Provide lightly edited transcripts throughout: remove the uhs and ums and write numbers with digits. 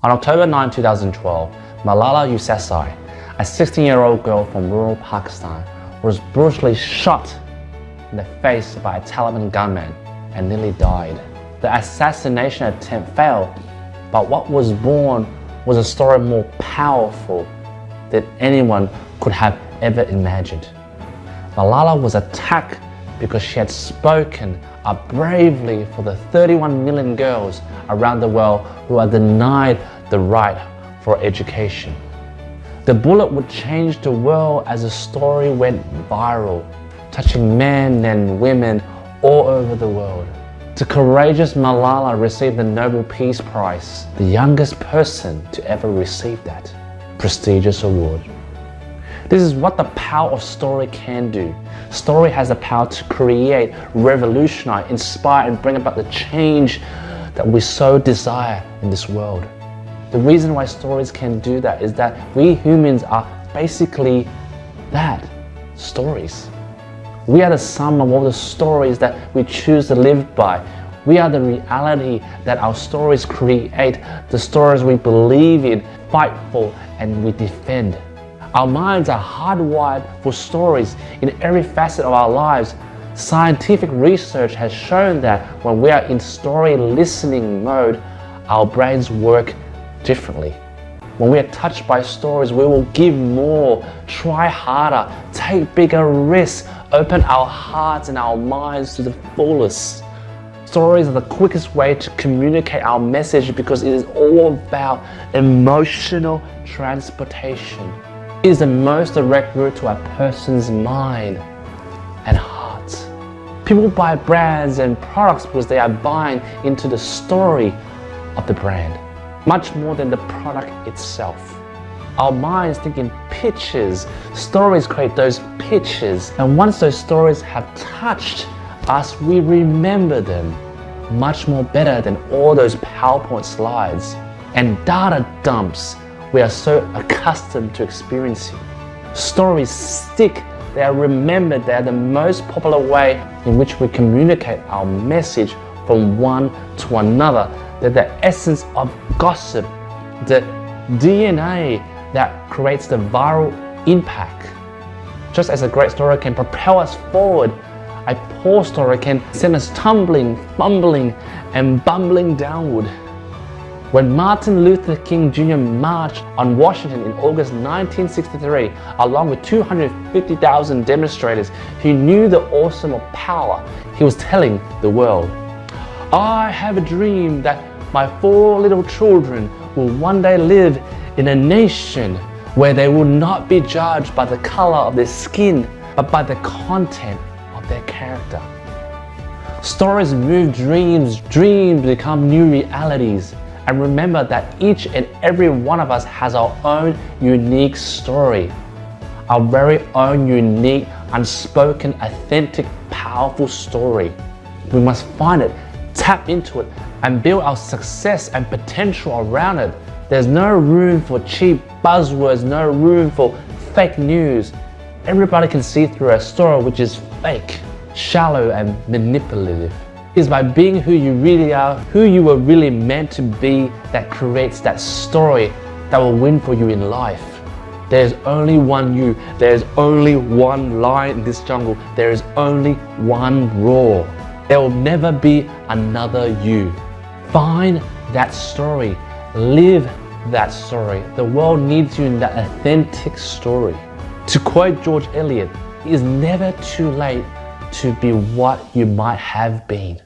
On October 9, 2012, Malala Yousafzai, a 16-year-old girl from rural Pakistan, was brutally shot in the face by a Taliban gunman and nearly died. The assassination attempt failed, but what was born was a story more powerful than anyone could have ever imagined. Malala was attacked because she had spoken up bravely for the 31 million girls around the world who are denied the right for education. The bullet would change the world as the story went viral, touching men and women all over the world. The courageous Malala received the Nobel Peace Prize, the youngest person to ever receive that prestigious award. This is what the power of story can do. Story has the power to create, revolutionize, inspire, and bring about the change that we so desire in this world. The reason why stories can do that is that we humans are basically that, stories. We are the sum of all the stories that we choose to live by. We are the reality that our stories create, the stories we believe in, fight for, and we defend. Our minds are hardwired for stories in every facet of our lives. Scientific research has shown that when we are in story listening mode, our brains work differently. When we are touched by stories, we will give more, try harder, take bigger risks, open our hearts and our minds to the fullest. Stories are the quickest way to communicate our message because it is all about emotional transportation. It is the most direct route to a person's mind and heart. People buy brands and products because they are buying into the story of the brand, much more than the product itself. Our minds think in pictures. Stories create those pictures, and once those stories have touched us, we remember them much more better than all those PowerPoint slides and data dumps we are so accustomed to experiencing. Stories stick, they are remembered, they are the most popular way in which we communicate our message from one to another. They're the essence of gossip, the DNA that creates the viral impact. Just as a great story can propel us forward, a poor story can send us tumbling, fumbling, and bumbling downward. When Martin Luther King Jr. marched on Washington in August 1963, along with 250,000 demonstrators, he knew the awesome of power. He was telling the world, "I have a dream that my 4 little children will one day live in a nation where they will not be judged by the color of their skin, but by the content of their character." Stories move dreams, dreams become new realities. And remember that each and every one of us has our own unique story, our very own unique, unspoken, authentic, powerful story. We must find it, tap into it, and build our success and potential around it. There's no room for cheap buzzwords, no room for fake news. Everybody can see through a story which is fake, shallow, and manipulative. It's by being who you really are, who you were really meant to be, that creates that story that will win for you in life. There's only one you. There's only one lion in this jungle. There is only one roar. There will never be another you. Find that story. Live that story. The world needs you in that authentic story. To quote George Eliot, it is never too late to be what you might have been.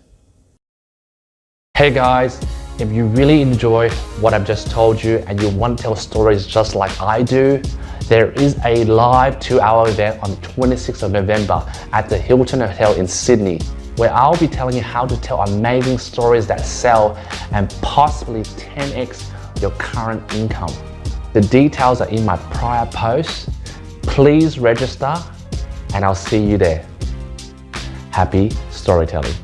Hey guys, if you really enjoy what I've just told you and you want to tell stories just like I do, there is a live 2-hour event on the 26th of November at the Hilton Hotel in Sydney, where I'll be telling you how to tell amazing stories that sell and possibly 10x your current income. The details are in my prior posts. Please register and I'll see you there. Happy storytelling.